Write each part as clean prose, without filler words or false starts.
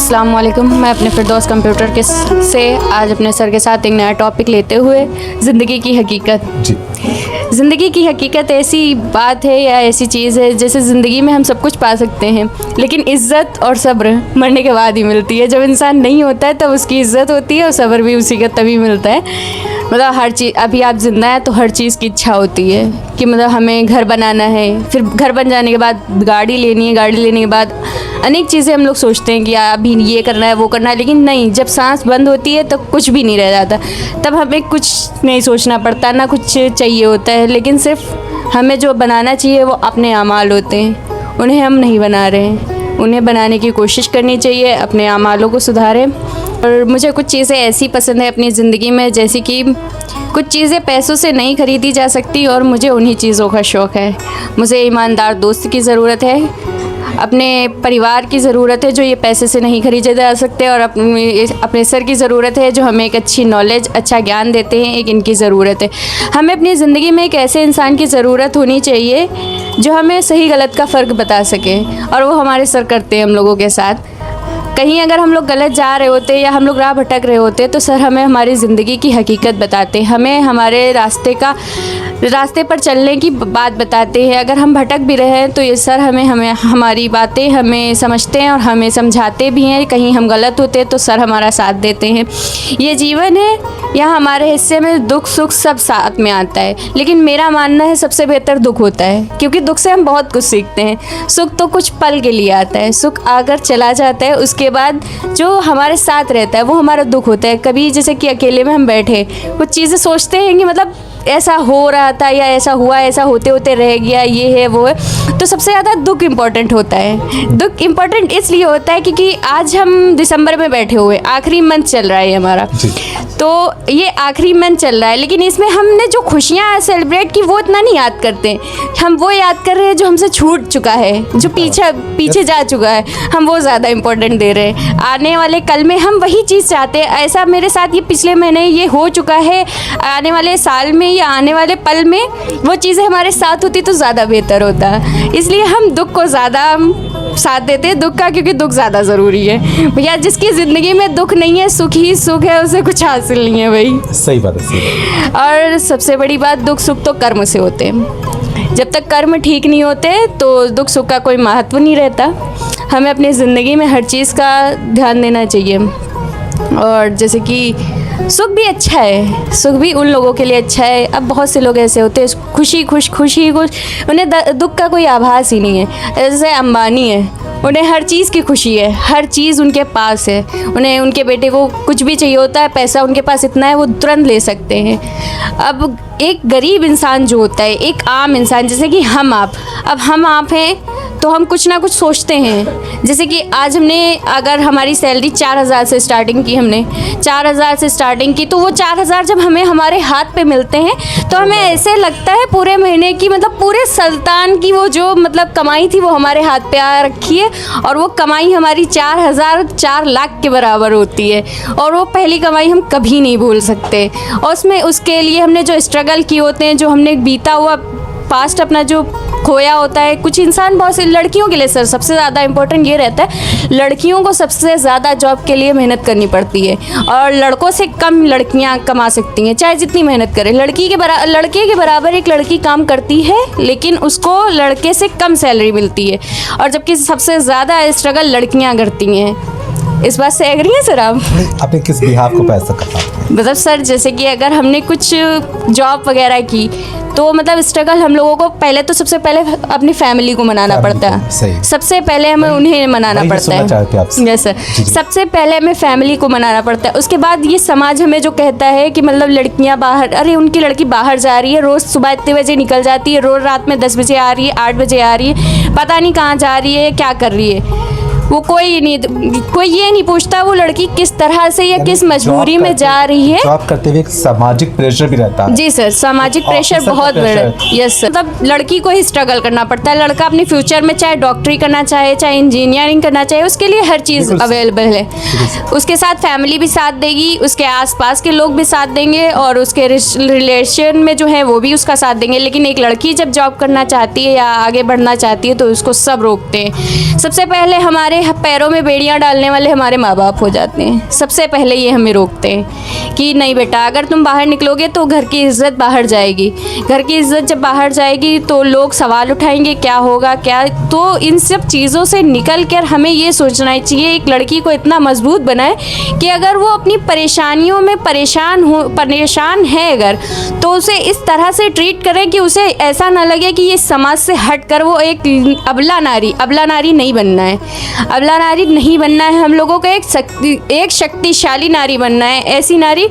अस्सलाम वालेकुम। मैं अपने फिरदौस कंप्यूटर के से आज अपने सर के साथ एक नया टॉपिक लेते हुए ज़िंदगी की हकीकत। जी। ज़िंदगी की हकीकत ऐसी बात है या ऐसी चीज़ है जैसे ज़िंदगी में हम सब कुछ पा सकते हैं, लेकिन इज़्ज़त और सब्र मरने के बाद ही मिलती है। जब इंसान नहीं होता है तब उसकी इज़्ज़त होती है और सब्र भी उसी का तभी मिलता है। मतलब हर चीज़, अभी आप ज़िंदा हैं तो हर चीज़ की इच्छा होती है कि मतलब हमें घर बनाना है, फिर घर बन जाने के बाद गाड़ी लेनी है, गाड़ी लेने के बाद अनेक चीज़ें हम लोग सोचते हैं कि अभी ये करना है वो करना है, लेकिन नहीं, जब सांस बंद होती है तब कुछ भी नहीं रह जाता। तब हमें कुछ नहीं सोचना पड़ता, ना कुछ चाहिए होता है, लेकिन सिर्फ हमें जो बनाना चाहिए वो अपने अमाल होते हैं। उन्हें हम नहीं बना रहे हैं, उन्हें बनाने की कोशिश करनी चाहिए, अपने अमालों को सुधारें। और मुझे कुछ चीज़ें ऐसी पसंद है अपनी ज़िंदगी में, जैसे कि कुछ चीज़ें पैसों से नहीं ख़रीदी जा सकती और मुझे उन्हीं चीज़ों का शौक़ है। मुझे ईमानदार दोस्त की ज़रूरत है, अपने परिवार की ज़रूरत है जो ये पैसे से नहीं खरीदे जा सकते, और अपने सर की ज़रूरत है जो हमें एक अच्छी नॉलेज, अच्छा ज्ञान देते हैं, एक इनकी ज़रूरत है। हमें अपनी ज़िंदगी में एक ऐसे इंसान की ज़रूरत होनी चाहिए जो हमें सही गलत का फ़र्क बता सके, और वो हमारे सर करते हैं हम लोगों के साथ। कहीं अगर हम लोग गलत जा रहे होते या हम लोग राह भटक रहे होते तो सर हमें हमारी ज़िंदगी की हकीकत बताते, हमें हमारे रास्ते पर चलने की बात बताते हैं। अगर हम भटक भी रहे हैं तो ये सर हमें हमारी बातें हमें समझते हैं और हमें समझाते भी हैं। कहीं हम गलत होते हैं तो सर हमारा साथ देते हैं। ये जीवन है, यहाँ हमारे हिस्से में दुख सुख सब साथ में आता है, लेकिन मेरा मानना है सबसे बेहतर दुख होता है, क्योंकि दुख से हम बहुत कुछ सीखते हैं। सुख तो कुछ पल के लिए आता है, सुख आकर चला जाता है, उसके बाद जो हमारे साथ रहता है वो हमारा दुख होता है। कभी जैसे कि अकेले में हम बैठे कुछ चीज़ें सोचते हैं कि मतलब ऐसा हो रहा था या ऐसा हुआ, ऐसा होते होते रह गया, ये है वो है, तो सबसे ज़्यादा दुख इम्पॉर्टेंट होता है। दुख इम्पॉर्टेंट इसलिए होता है क्योंकि आज हम दिसंबर में बैठे हुए, आखिरी मंथ चल रहा है हमारा, तो ये आखिरी मंथ चल रहा है, लेकिन इसमें हमने जो खुशियाँ सेलिब्रेट की वो इतना नहीं याद करते। हम वो याद कर रहे हैं जो हमसे छूट चुका है, जो पीछे जा चुका है, हम वो ज़्यादा इम्पोर्टेंट दे रहे हैं। आने वाले कल में हम वही चीज़ चाहते हैं। ऐसा मेरे साथ ये पिछले महीने ये हो चुका है, आने वाले साल में या आने वाले पल में वो चीज़ें हमारे साथ होती तो ज़्यादा बेहतर होता। इसलिए हम दुख को ज़्यादा साथ देते हैं, दुख का, क्योंकि दुख ज़्यादा ज़रूरी है भैया। जिसकी ज़िंदगी में दुख नहीं है, सुख ही सुख है, उसे कुछ हासिल नहीं है भाई। सही बात है, सही बात। और सबसे बड़ी बात, दुख सुख तो कर्म से होते हैं। जब तक कर्म ठीक नहीं होते तो दुख सुख का कोई महत्व नहीं रहता। हमें अपनी ज़िंदगी में हर चीज़ का ध्यान देना चाहिए। और जैसे कि सुख भी अच्छा है, सुख भी उन लोगों के लिए अच्छा है। अब बहुत से लोग ऐसे होते हैं खुशी उन्हें दुख का कोई आभास ही नहीं है। जैसे अंबानी है, उन्हें हर चीज़ की खुशी है, हर चीज़ उनके पास है। उन्हें उनके बेटे को कुछ भी चाहिए होता है, पैसा उनके पास इतना है वो तुरंत ले सकते हैं। अब एक गरीब इंसान जो होता है, एक आम इंसान जैसे कि हम आप हैं तो हम कुछ ना कुछ सोचते हैं। जैसे कि आज हमने, अगर हमारी सैलरी 4,000 से स्टार्टिंग की, हमने 4,000 से स्टार्टिंग की, तो वो 4,000 जब हमें हमारे हाथ पे मिलते हैं तो हमें ऐसे लगता है पूरे महीने की, मतलब पूरे सुल्तान की वो जो मतलब कमाई थी वो हमारे हाथ पे आ रखी है, और वो कमाई हमारी 4 लाख के बराबर होती है, और वो पहली कमाई हम कभी नहीं भूल सकते। और उसके लिए हमने जो स्ट्रगल किए होते हैं, जो हमने बीता हुआ पास्ट अपना जो खोया होता है। कुछ इंसान, बहुत सी लड़कियों के लिए सर सबसे ज़्यादा इम्पोर्टेंट ये रहता है, लड़कियों को सबसे ज़्यादा जॉब के लिए मेहनत करनी पड़ती है, और लड़कों से कम लड़कियां कमा सकती हैं, चाहे जितनी मेहनत करें। लड़के के बराबर एक लड़की काम करती है, लेकिन उसको लड़के से कम सैलरी मिलती है, और जबकि सबसे ज़्यादा स्ट्रगल लड़कियाँ करती हैं। इस बात से एग्री हैं सर आप? आपने किस बिहाफ को पैसा कहा? मतलब सर जैसे कि अगर हमने कुछ जॉब वगैरह की तो मतलब स्ट्रगल हम लोगों को पहले तो सबसे पहले अपनी फैमिली को मनाना पड़ता है। सबसे पहले हमें उन्हें मनाना पड़ता है। यस सर, सबसे पहले हमें फैमिली को मनाना पड़ता है। उसके बाद ये समाज हमें जो कहता है कि मतलब लड़कियां बाहर, अरे उनकी लड़की बाहर जा रही है, रोज़ सुबह इतने बजे निकल जाती है, रोज़ रात में 10 बजे आ रही है, 8 बजे आ रही है, पता नहीं कहाँ जा रही है, क्या कर रही है। वो कोई ये नहीं पूछता वो लड़की किस तरह से या किस मजबूरी में जा रही है। जॉब करते हुए एक सामाजिक प्रेशर भी रहता है। जी सर, सामाजिक प्रेशर बहुत बड़ा है। यस सर, मतलब लड़की को ही स्ट्रगल करना पड़ता है। लड़का अपने फ्यूचर में चाहे डॉक्टरी करना चाहे, चाहे इंजीनियरिंग करना चाहे, उसके लिए हर चीज़ अवेलेबल है। उसके साथ फैमिली भी साथ देगी, उसके आसपास के लोग भी साथ देंगे, और उसके रिलेशन में जो है वो भी उसका साथ देंगे। लेकिन एक लड़की जब जॉब करना चाहती है या आगे बढ़ना चाहती है तो उसको सब रोकते हैं। सबसे पहले हमारे हमारे पैरों में बेड़ियां डालने वाले हमारे माँ बाप हो जाते हैं। सबसे पहले ये हमें रोकते हैं कि नहीं बेटा, अगर तुम बाहर निकलोगे तो घर की इज़्ज़त बाहर जाएगी। घर की इज़्ज़त जब बाहर जाएगी तो लोग सवाल उठाएंगे, क्या होगा क्या। तो इन सब चीज़ों से निकल कर हमें ये सोचना चाहिए, एक लड़की को इतना मजबूत बनाए कि अगर वो अपनी परेशानियों में परेशान है अगर, तो उसे इस तरह से ट्रीट करें कि उसे ऐसा ना लगे कि ये समाज से हटकर वो एक अबला नारी नहीं बनना है। अबला नारी नहीं बनना है, हम लोगों को एक शक्तिशाली नारी बनना है। ऐसी नारी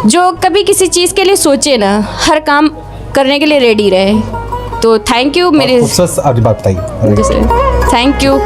जो कभी किसी चीज़ के लिए सोचे ना, हर काम करने के लिए रेडी रहे। तो थैंक यू मेरे खूबसूरत आपकी बात बताई। Thank you.